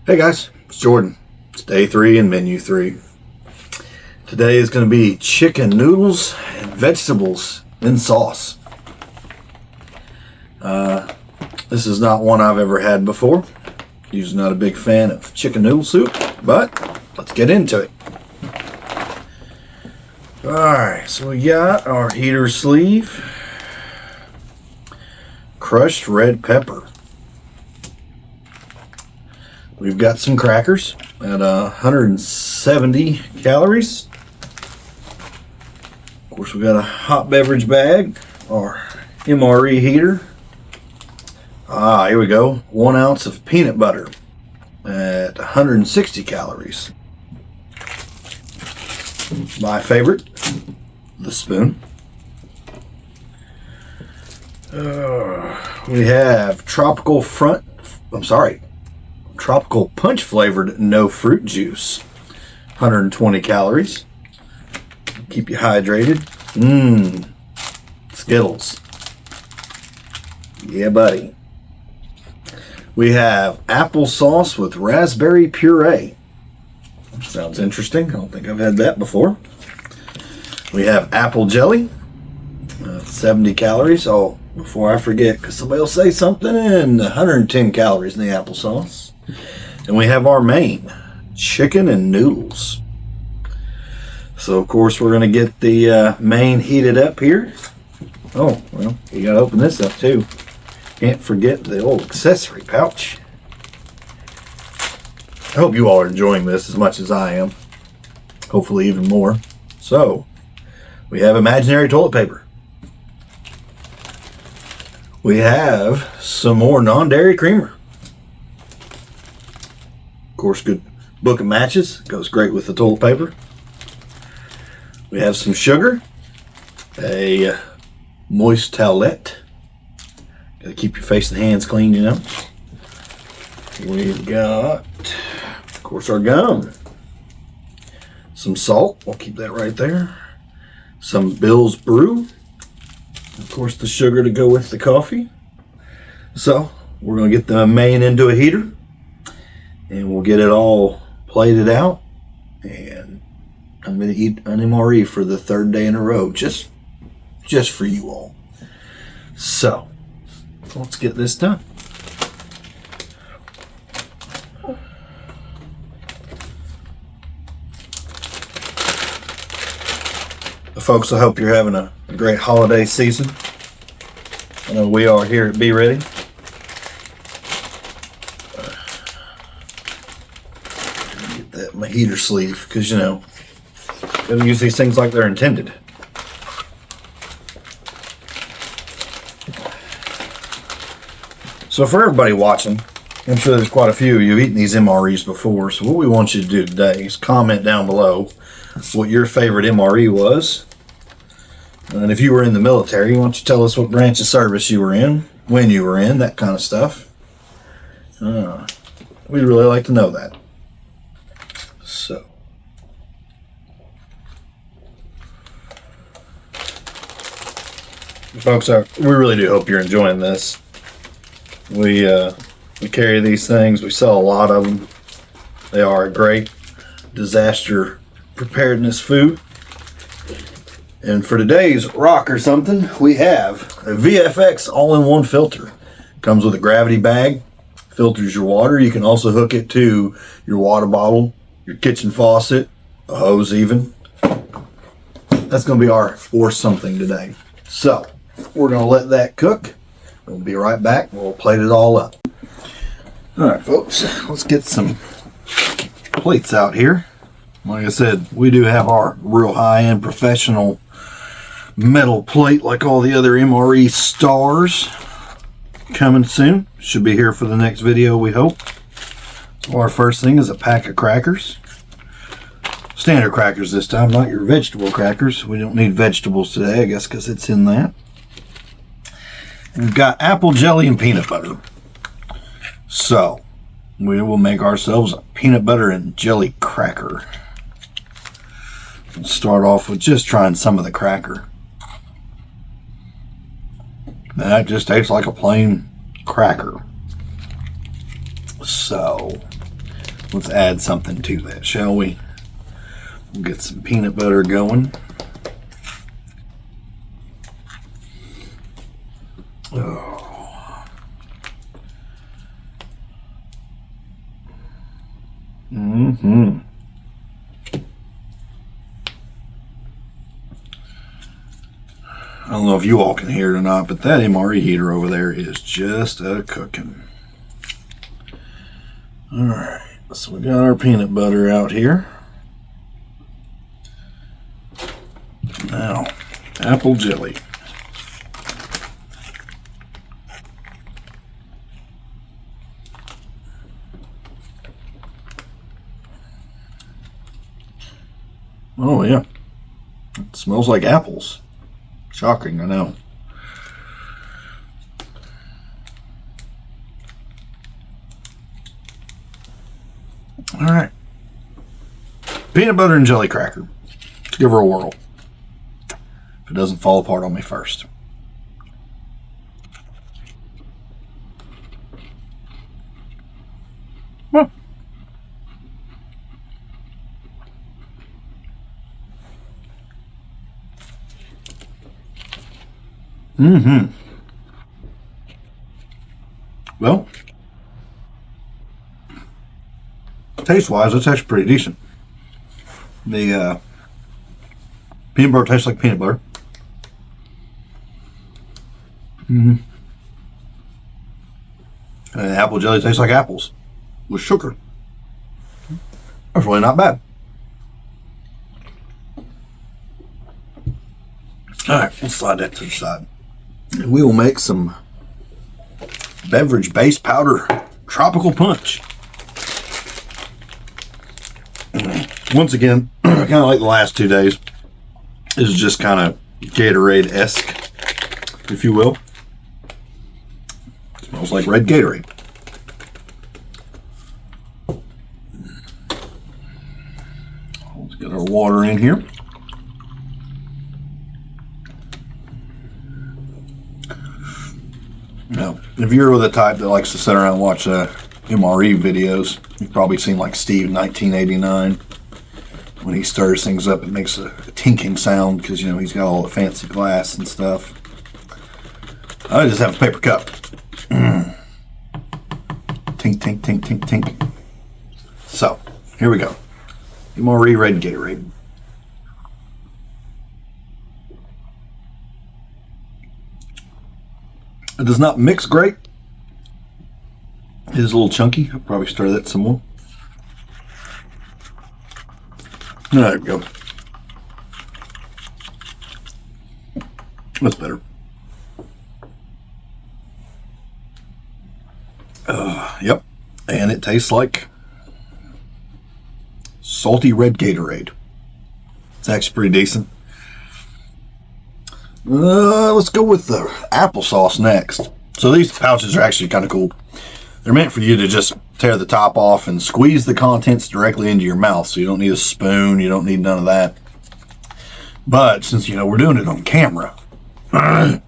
Hey guys, it's Jordan. It's day 3 in menu 3. Today is going to be chicken noodles and vegetables in sauce. This is not one I've ever had before. Usually not a big fan of chicken noodle soup, but let's get into it. Alright, so we got our heater sleeve, crushed red pepper. We've got some crackers at 170 calories. Of course, we got a hot beverage bag, our MRE heater. Here we go. 1 ounce of peanut butter at 160 calories. My favorite, the spoon. We have tropical punch flavored no fruit juice, 120 calories. Keep you hydrated. Skittles. Yeah, buddy. We have applesauce with raspberry puree. Sounds interesting. I don't think I've had that before. We have apple jelly, 70 calories. Oh, before I forget, because somebody will say something, and 110 calories in the applesauce. And we have our main, chicken and noodles. So, of course, we're going to get the main heated up here. Oh, well, you got to open this up, too. Can't forget the old accessory pouch. I hope you all are enjoying this as much as I am. Hopefully even more. So, we have imaginary toilet paper. We have some more non-dairy creamer. Of course, good book of matches. Goes great with the toilet paper. We have some sugar. A moist towelette. Got to keep your face and hands clean, you know. We've got, of course, our gum. Some salt. We'll keep that right there. Some Bill's Brew. Of course, the sugar to go with the coffee. So, we're going to get the main into a heater. And we'll get it all plated out. And I'm going to eat an MRE for the 3rd day in a row. Just for you all. So, let's get this done. Folks, I hope you're having a great holiday season. I know we are here at Be Ready. Get that in my heater sleeve, because you know, gotta use these things like they're intended. So for everybody watching, I'm sure there's quite a few of you who've eaten these MREs before. So what we want you to do today is comment down below what your favorite MRE was. And if you were in the military, why don't you tell us what branch of service you were in, when you were in, that kind of stuff. We'd really like to know that. So. Folks, we really do hope you're enjoying this. We carry these things. We sell a lot of them. They are a great disaster preparedness food. And for today's rock or something, we have a VFX all-in-one filter. Comes with a gravity bag, filters your water. You can also hook it to your water bottle, your kitchen faucet, a hose even. That's going to be our or something today. So, we're going to let that cook. We'll be right back. We'll plate it all up. Alright folks, let's get some plates out here. Like I said, we do have our real high-end professional metal plate like all the other MRE stars. Coming soon. Should be here for the next video, we hope. So our first thing is a pack of crackers. Standard crackers this time, not your vegetable crackers. We don't need vegetables today, I guess, because it's in that. And we've got apple jelly and peanut butter. So, we will make ourselves a peanut butter and jelly cracker. We'll start off with just trying some of the cracker. That just tastes like a plain cracker. So, let's add something to that, shall we? We'll get some peanut butter going. Oh. Mm-hmm. I don't know if you all can hear it or not, but that MRE heater over there is just a cooking. Alright, so we got our peanut butter out here. Now, apple jelly. Oh yeah, it smells like apples. Shocking, I know. All right. Peanut butter and jelly cracker. Let's give her a whirl. If it doesn't fall apart on me first. Well. Mm-hmm. Well, taste-wise, it's actually pretty decent. The peanut butter tastes like peanut butter. Mm-hmm. And the apple jelly tastes like apples with sugar. That's really not bad. All right, we'll slide that to the side. And we will make some beverage base powder tropical punch. Once again, kind of like the last 2 days, this is just kind of Gatorade-esque, if you will. It smells like red Gatorade. Let's get our water in here. Now, if you're the type that likes to sit around and watch MRE videos, you've probably seen like Steve in 1989. When he stirs things up, it makes a tinking sound because, you know, he's got all the fancy glass and stuff. I just have a paper cup. Tink, tink, tink, tink, tink. So, here we go. MRE Red Gatorade. It does not mix great. It is a little chunky. I'll probably stir that some more. There we go. That's better. Yep. And it tastes like salty red Gatorade. It's actually pretty decent. Let's go with the applesauce next. So these pouches are actually kind of cool. They're meant for you to just tear the top off and squeeze the contents directly into your mouth. So you don't need a spoon. You don't need none of that. But since, you know, we're doing it on camera, I'm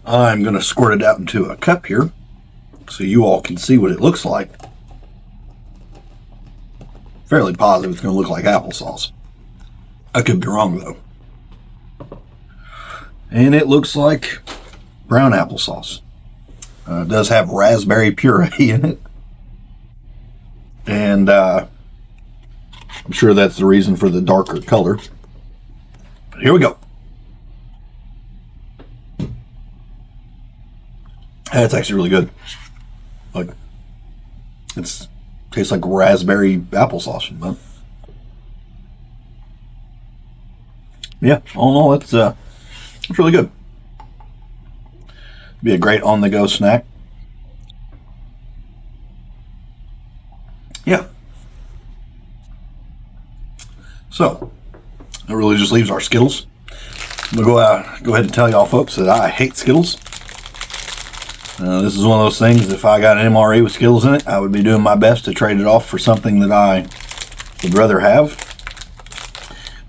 going to squirt it out into a cup here so you all can see what it looks like. Fairly positive it's going to look like applesauce. I could be wrong, though. And it looks like brown applesauce. It does have raspberry puree in it. And I'm sure that's the reason for the darker color. But here we go. That's actually really good. Like, it tastes like raspberry applesauce. But yeah, all in all, it's really good. Be a great on-the-go snack. Yeah. So, that really just leaves our Skittles. I'm going to go ahead and tell y'all folks that I hate Skittles. This is one of those things, if I got an MRE with Skittles in it, I would be doing my best to trade it off for something that I would rather have.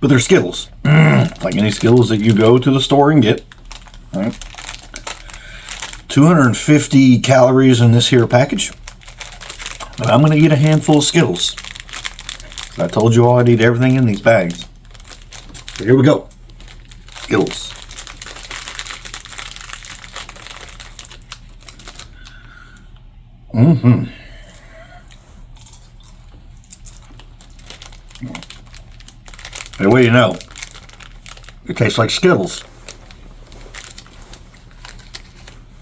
But they're Skittles. Like any Skittles that you go to the store and get. All right. 250 calories in this here package. But I'm going to eat a handful of Skittles. I told you all I'd eat everything in these bags. So here we go. Skittles. Mm-hmm. Hey, what do you know? It tastes like Skittles.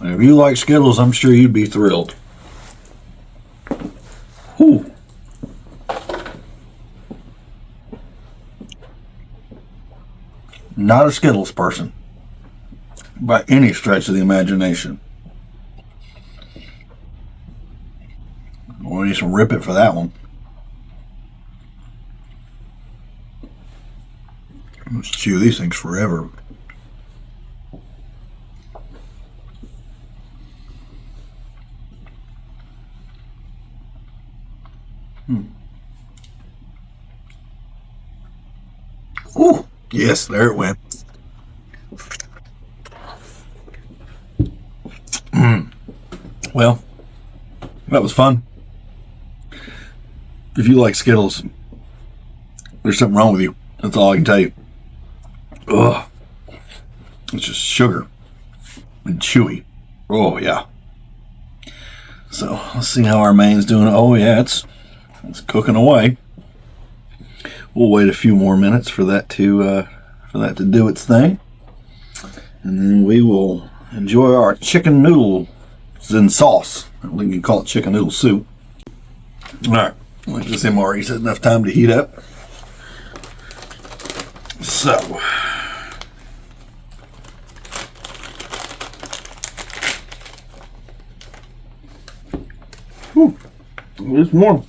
And if you like Skittles, I'm sure you'd be thrilled. Whew. Not a Skittles person by any stretch of the imagination. We'll need some rip it for that one. Let's chew these things forever. Ooh, yes, there it went. Well, that was fun. If you like Skittles, there's something wrong with you. That's all I can tell you. Ugh. It's just sugar and chewy. Oh, yeah. So, let's see how our main's doing. Oh, yeah, it's cooking away. We'll wait a few more minutes for that to do its thing. And then we will enjoy our chicken noodles in sauce. I think you can call it chicken noodle soup. All right. Let this MRE's had enough time to heat up. So, it's warm.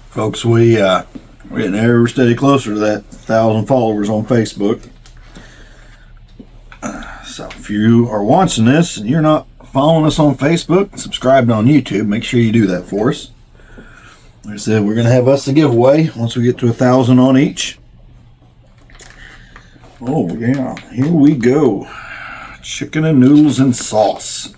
Folks, we're getting ever steady closer to that 1,000 followers on Facebook. So if you are watching this and you're not following us on Facebook, subscribed on YouTube, make sure you do that for us. Like I said, we're going to have us a giveaway once we get to 1,000 on each. Oh, yeah. Here we go. Chicken and noodles and sauce.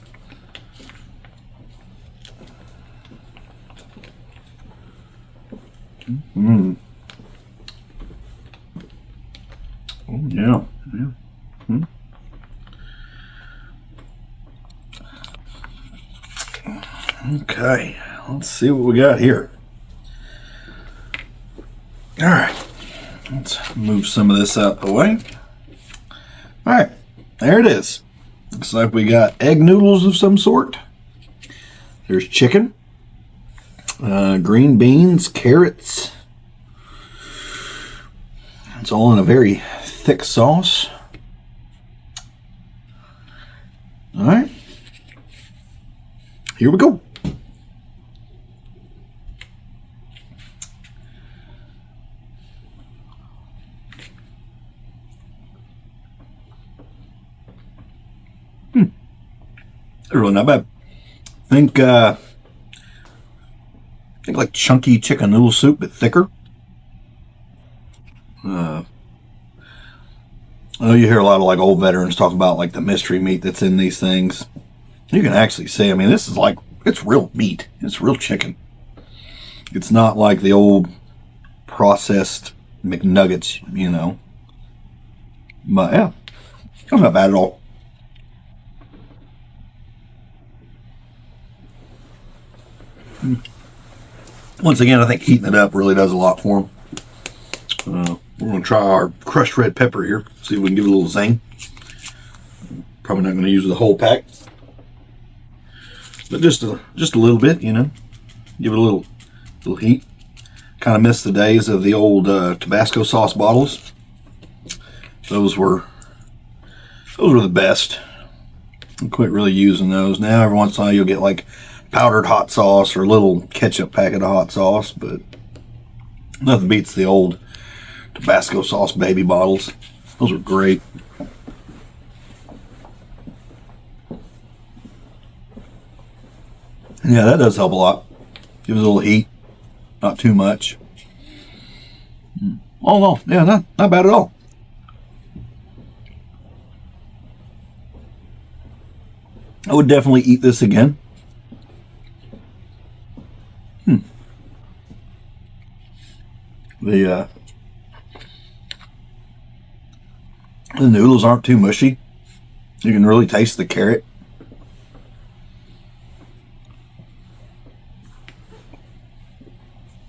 Oh, yeah. Okay. Let's see what we got here. All right. Let's move some of this out the way. All right. There it is. Looks like we got egg noodles of some sort. There's chicken, green beans, carrots. It's all in a very thick sauce. All right. Here we go. Really not bad. Think like chunky chicken noodle soup, but thicker. I know you hear a lot of like old veterans talk about like the mystery meat that's in these things. You can actually say, I mean, this is like, it's real meat. It's real chicken. It's not like the old processed McNuggets, you know. But yeah, that's not bad at all. Once again, I think heating it up really does a lot for them. We're going to try our crushed red pepper here. See if we can give it a little zing. Probably not going to use the whole pack, but just a little bit, you know. Give it a little heat. Kind of miss the days of the old Tabasco sauce bottles. Those were the best. I quit really using those. Now every once in a while you'll get like powdered hot sauce or a little ketchup packet of hot sauce, but nothing beats the old Tabasco sauce baby bottles. Those are great. Yeah, that does help a lot. Gives it a little heat, not too much. Oh no, yeah, not bad at all. I would definitely eat this again. The noodles aren't too mushy. You can really taste the carrot.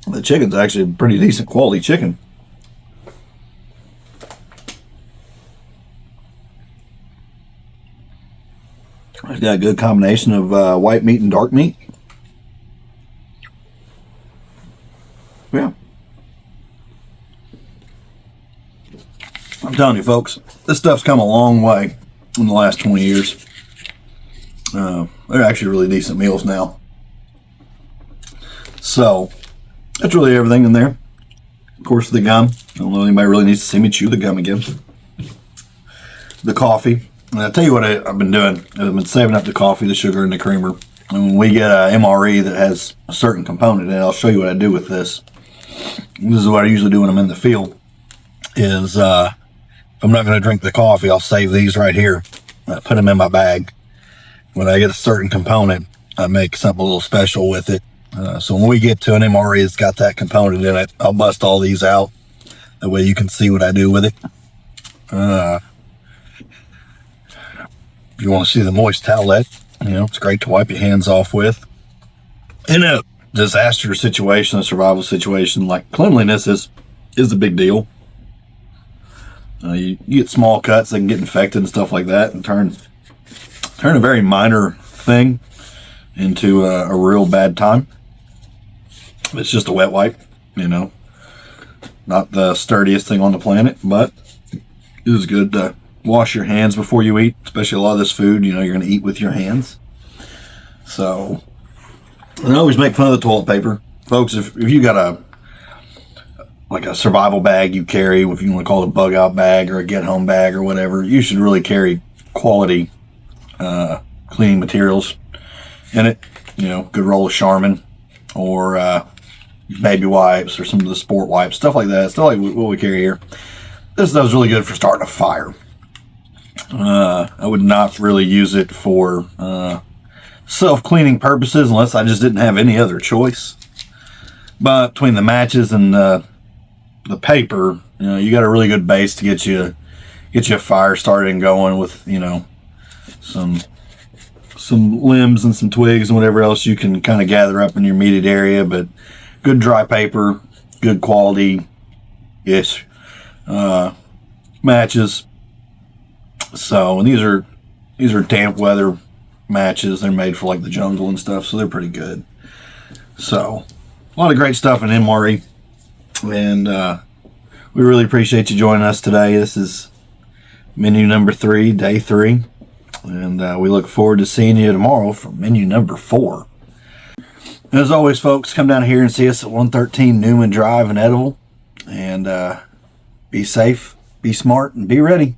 The chicken's actually a pretty decent quality chicken. It's got a good combination of white meat and dark meat. Yeah. I'm telling you, folks, this stuff's come a long way in the last 20 years. They're actually really decent meals now. So, that's really everything in there. Of course, the gum. I don't know if anybody really needs to see me chew the gum again. The coffee. And I'll tell you what I've been doing. I've been saving up the coffee, the sugar, and the creamer. And when we get a MRE that has a certain component in it, I'll show you what I do with this. This is what I usually do when I'm in the field. Is if I'm not going to drink the coffee, I'll save these right here. I put them in my bag. When I get a certain component, I make something a little special with it. So when we get to an MRE that's got that component in it, I'll bust all these out. That way you can see what I do with it. If you want to see the moist towelette, it's great to wipe your hands off with. In a disaster situation, a survival situation, like cleanliness is a big deal. You get small cuts that can get infected and stuff like that and turn a very minor thing into a real bad time. It's just a wet wipe, not the sturdiest thing on the planet, but it is good to wash your hands before you eat, especially a lot of this food, you're going to eat with your hands. So, and I always make fun of the toilet paper. Folks, if you got a survival bag you carry, if you want to call it a bug out bag or a get home bag or whatever, you should really carry quality cleaning materials in it. Good roll of Charmin or baby wipes or some of the sport wipes, stuff like that. Stuff like what we carry here. This stuff's really good for starting a fire. I would not really use it for self-cleaning purposes unless I just didn't have any other choice. But between the matches and the paper, you got a really good base to get you a fire started and going with, some limbs and some twigs and whatever else you can kind of gather up in your meated area. But good dry paper, good quality ish matches. So, and these are damp weather matches. They're made for like the jungle and stuff, so they're pretty good. So, a lot of great stuff in MRE, and we really appreciate you joining us today. This is menu number 3, day 3, and we look forward to seeing you tomorrow for menu number 4. And as always, folks, come down here and see us at 113 Newman Drive in Edible, and be safe, be smart, and be ready.